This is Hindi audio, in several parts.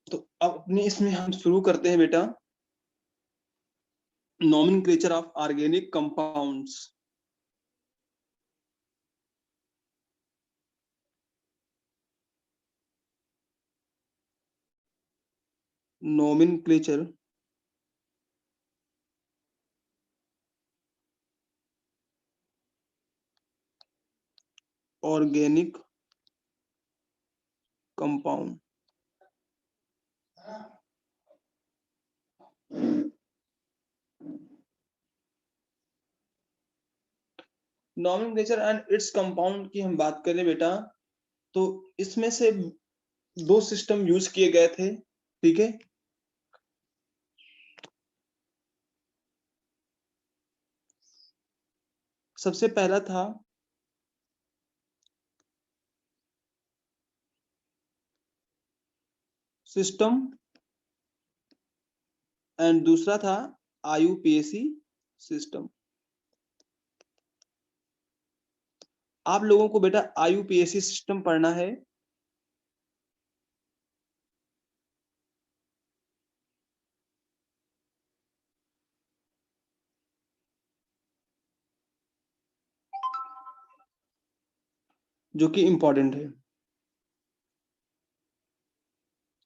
तो अब अपने इसमें हम शुरू करते हैं बेटा, nomenclature of organic compounds. Nomenclature organic compound. Nomenclature and its compound की हम बात करें बेटा, तो इसमें से दो सिस्टम यूज किए गए थे, ठीक है। सबसे पहला था सिस्टम एंड दूसरा था आईयूपीएसी सिस्टम। आप लोगों को बेटा आईयूपीएसी सिस्टम पढ़ना है। जो कि इंपॉर्टेंट है।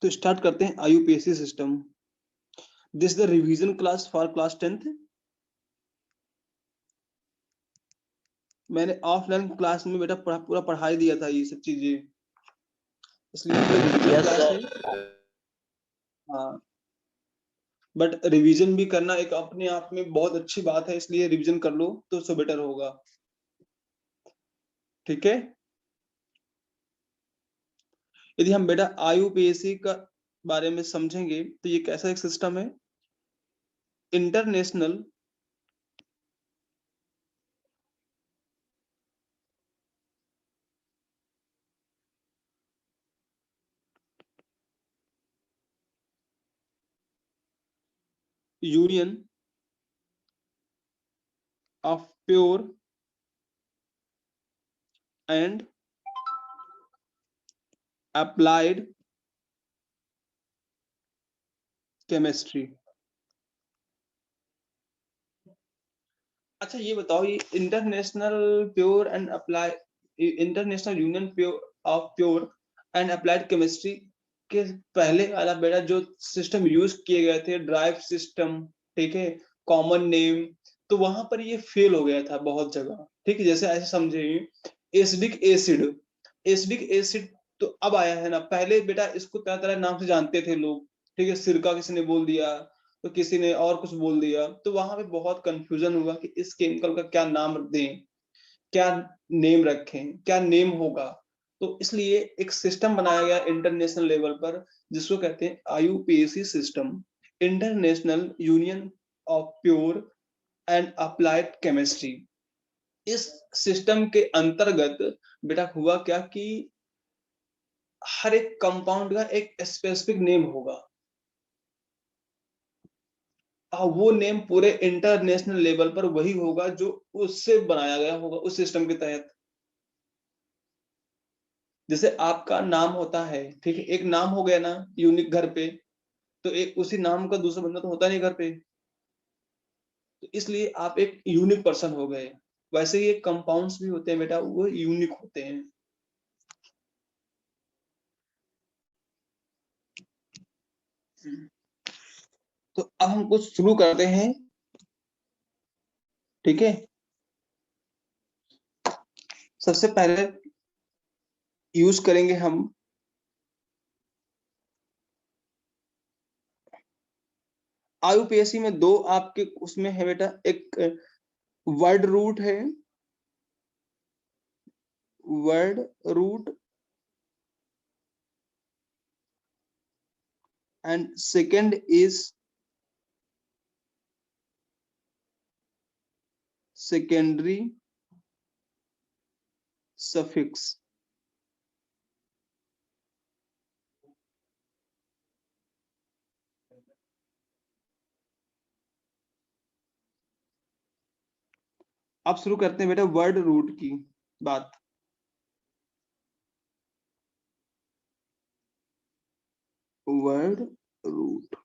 तो स्टार्ट करते हैं IUPAC system. This the revision class for class 10th। मैंने ऑफलाइन क्लास में बेटा पूरा पढ़ाई दिया था ये सब चीजें, इसलिए रिवीजन क्लास है। हाँ, बट रिवीजन भी करना एक अपने आप में बहुत अच्छी बात है, इसलिए रिवीजन कर लो तो उससे बेटर होगा, ठीक है। यदि हम बेटा आईयूपीएसी का बारे में समझेंगे तो ये कैसा एक सिस्टम है, international union of pure and applied chemistry. अच्छा ये बताओ, ये international pure and apply international union pure of pure and applied chemistry के पहले वाला बेटा जो सिस्टम यूज किए गए थे, ड्राइव सिस्टम, ठीक है, कॉमन नेम, तो वहां पर ये फेल हो गया था बहुत जगह, ठीक है। जैसे ऐसे समझे, एसिडिक एसिड, एसिडिक एसिड तो अब आया है ना, पहले बेटा इसको तरह तरह नाम से जानते थे लोग, ठीक है। सिरका किसी ने बोल दिया, तो किसी ने और कुछ बोल दिया, तो वहां पे बहुत कंफ्यूजन हुआ कि इस केमिकल का क्या नाम दें, क्या नेम रखें, क्या नेम होगा। तो इसलिए एक सिस्टम बनाया गया इंटरनेशनल लेवल पर, जिसको कहते हैं IUPAC system, international union of pure and applied chemistry. इस सिस्टम के अंतर्गत बेटा हुआ क्या कि हर एक कंपाउंड का एक स्पेसिफिक नेम होगा, वो नेम पूरे इंटरनेशनल लेवल पर वही होगा जो उससे बनाया गया होगा उस सिस्टम के तहत। जैसे आपका नाम होता है, ठीक है, एक नाम हो गया ना यूनिक घर पे, तो एक उसी नाम का दूसरा बंदा तो होता नहीं घर पे, तो इसलिए आप एक यूनिक पर्सन हो गए। वैसे ही एक कंपाउंड्स भी होते हैं बेटा, वो यूनिक होते हैं। तो अब हम कुछ शुरू करते हैं, ठीक है। सबसे पहले यूज करेंगे हम आईयूपीएसी में दो आपके उसमें है बेटा, एक वर्ड रूट है, word root, and second is secondary suffix. अब शुरू करते हैं बेटा वर्ड रूट की बात। Word root.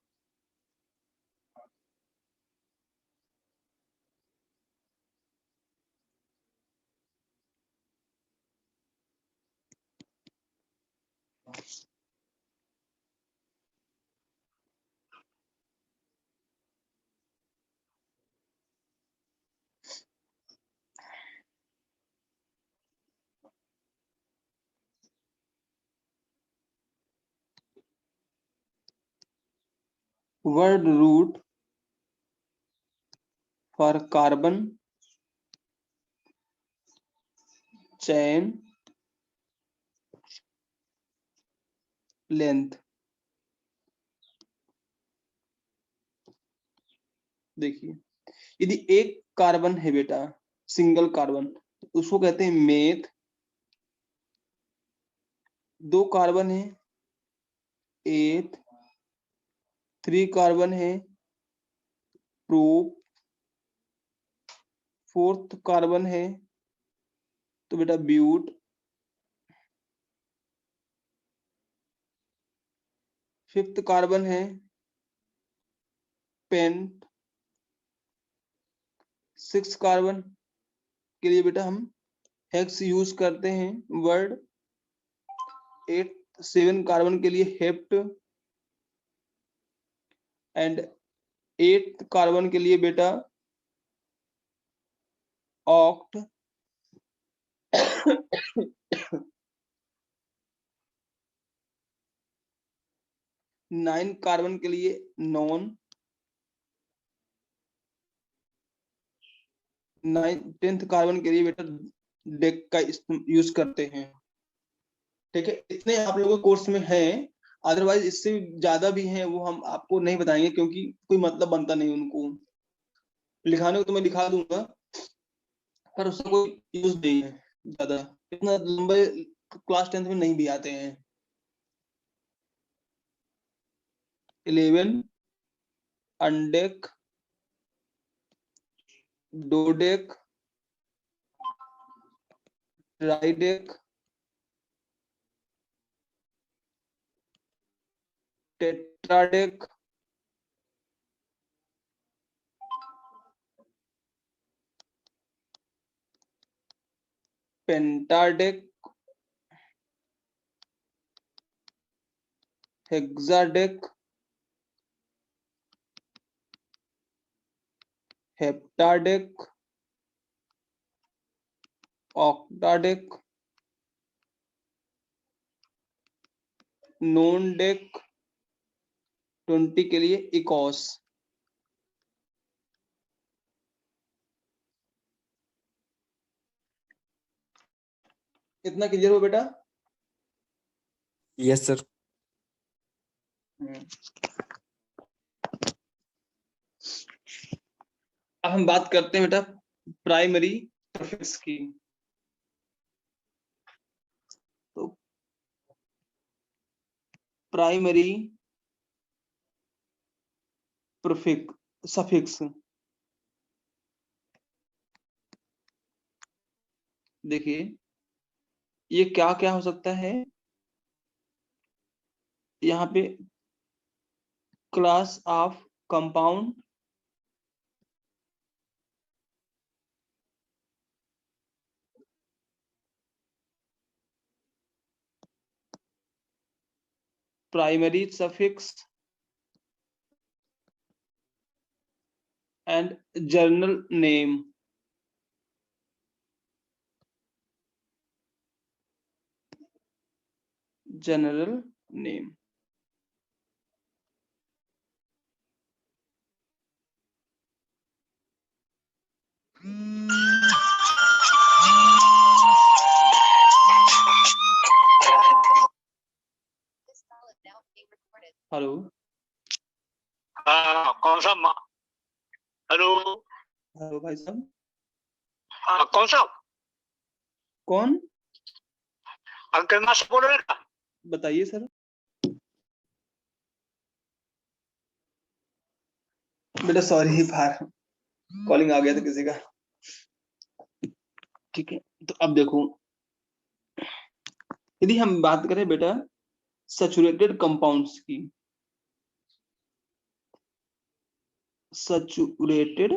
word root for carbon chain length। देखिए यदि एक कार्बन है बेटा, सिंगल कार्बन, उसको कहते हैं मेथ। दो कार्बन है एथ, थ्री कार्बन है प्रोप, फोर्थ कार्बन है तो बेटा ब्यूट, फिफ्थ कार्बन है पेंट, सिक्स कार्बन के लिए बेटा हम हेक्स यूज करते हैं वर्ड, एट सेवन कार्बन के लिए हेप्ट, एंड एट कार्बन के लिए बेटा ऑक्ट, नाइन कार्बन के लिए नॉन, टेंथ कार्बन के लिए बेटा डेक का यूज करते हैं। ठीक है, इतने आप लोगों के कोर्स में है, अदरवाइज इससे ज्यादा भी हैं, वो हम आपको नहीं बताएंगे क्योंकि कोई मतलब बनता नहीं उनको। लिखाने को तो मैं लिखा दूंगा पर उसका कोई यूज नहीं है ज्यादा, इतना लंबे क्लास टेंथ में नहीं भी आते हैं। 11 अनडेक, डोडेक, ट्राइडेक, टेट्राडेक, पेंटाडेक, हेक्साडेक, हेप्टाडेक, ऑक्टाडेक, नॉन डेक, 20 के लिए इकोस। इतना क्लियर हो बेटा? Yes sir. अब हम बात करते हैं बेटा प्राइमरी प्रीफिक्स की। तो प्राइमरी प्रीफिक्स सफिक्स, देखिए ये क्या क्या हो सकता है। यहाँ पे class of compound, primary suffix and journal name. General name. Hello कौन सा हेलो? हेलो भाई साहब। कौन सा? कौन? अंकल माँ से बोल रहे हैं? बताइए सर। बेटा सॉरी बाहर कॉलिंग आ गया था किसी का। ठीक है, तो अब देखो यदि हम बात करें बेटा सैचुरेटेड कंपाउंड्स की, सैचुरेटेड,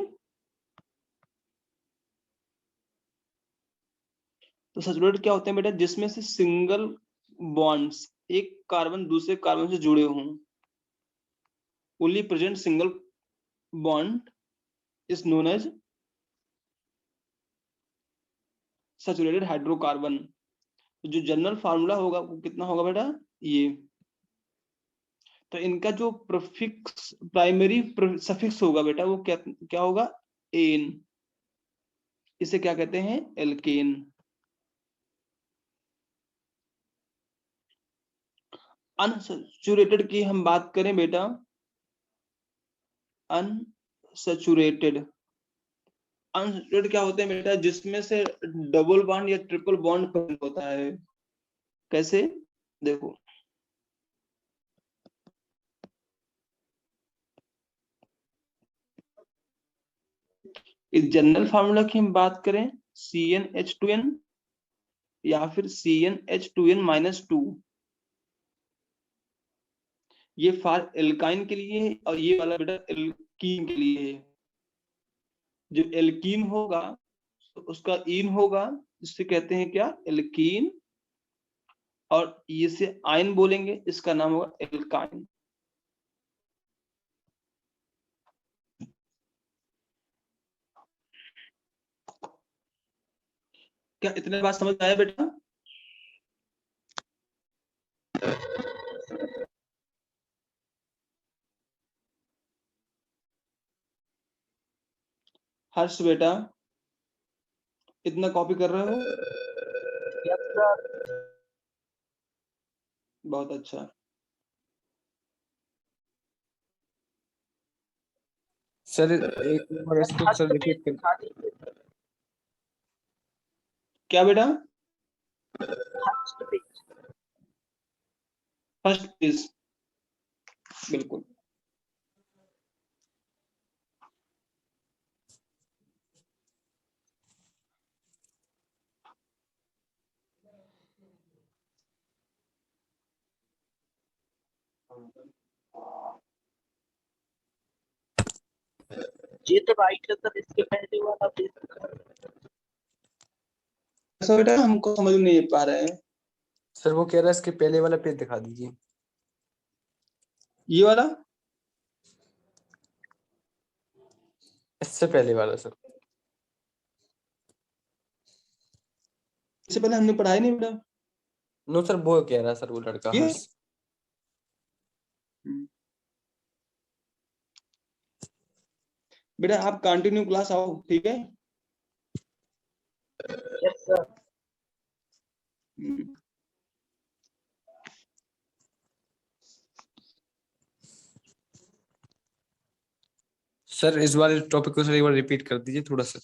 तो सैचुरेटेड क्या होते हैं बेटा, जिसमें से सिंगल बॉन्ड्स, एक कार्बन दूसरे कार्बन से जुड़े हों, only present single bond is known as saturated hydrocarbon. जो जनरल फार्मूला होगा वो कितना होगा बेटा, ये। तो इनका जो प्रीफिक्स, प्राइमरी सफिक्स होगा बेटा, वो क्या क्या होगा, एन। इसे क्या कहते हैं, एल्केन। अनसैचुरेटेड की हम बात करें बेटा, अनसैचुरेटेड, अनसैचुरेटेड क्या होते हैं बेटा, जिसमें से डबल बॉन्ड या ट्रिपल बॉन्ड प्रेजेंट होता है। कैसे, देखो, इस जनरल फार्मूला की हम बात करें, CnH2n या फिर CnH2n-2, ये फार एल्काइन के लिए है और ये वाला बेटा एल्कीन के लिए है। जो एल्कीन होगा तो उसका इन होगा, जिससे कहते हैं क्या, एल्कीन, और इसे आयन बोलेंगे, इसका नाम होगा एल्काइन। क्या इतने बात समझ आया बेटा? हर्ष बेटा, इतना कॉपी कर रहे हो? Yes sir. बहुत अच्छा। सर एक बार इसको सर रिपीट कर। क्या बेटा? First page. फर्स्ट पेज, बिल्कुल। ये तो राइट है सर, इसके पहले वाला पेज। ऐसा बेटा हमको समझ नहीं पा रहे हैं। सर वो कह रहा है इसके पहले वाला पेज दिखा दीजिए। ये वाला, इससे पहले वाला सर। इससे पहले हमने पढ़ाई नहीं बेटा। नो सर, वो कह रहा है सर, वो लड़का ये? हर्ष। बेटा आप कंटिन्यू क्लास आओ, ठीक है? Yes sir. सर इस बार टॉपिक को सर एक बार रिपीट कर दीजिए थोड़ा सा।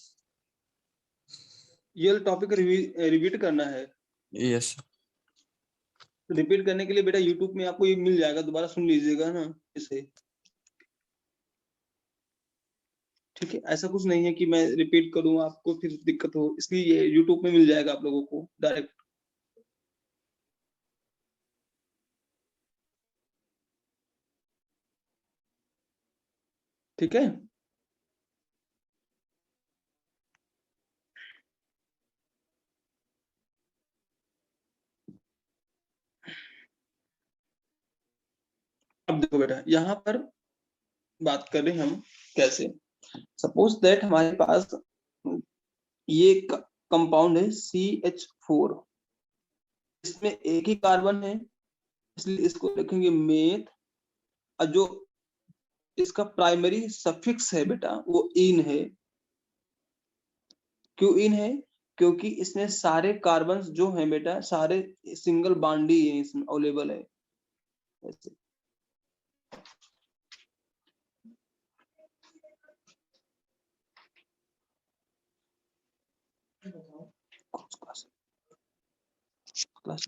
ये टॉपिक रिपीट करना है। यस। रिपीट करने के लिए बेटा यूट्यूब में आपको ये मिल जाएगा, दोबारा सुन लीजिएगा ना इसे, ठीक है? ऐसा कुछ नहीं है कि मैं रिपीट करूं आपको फिर दिक्कत हो, इसलिए ये यूट्यूब में मिल जाएगा आप लोगों को डायरेक्ट। ठीक है? अब देखो बेटा, यहाँ पर बात कर रहे हैं हम कैसे। सपोज दैट हमारे पास ये कंपाउंड है CH4, इसमें एक ही कार्बन है, इसलिए इसको लिखेंगे मेथ। और जो इसका प्राइमरी सफिक्स है बेटा वो इन है। क्यों इन है? क्योंकि इसमें सारे कार्बन जो हैं बेटा, सारे सिंगल बॉन्ड ही है, इसमें अवेलेबल है। ऐसे क्लास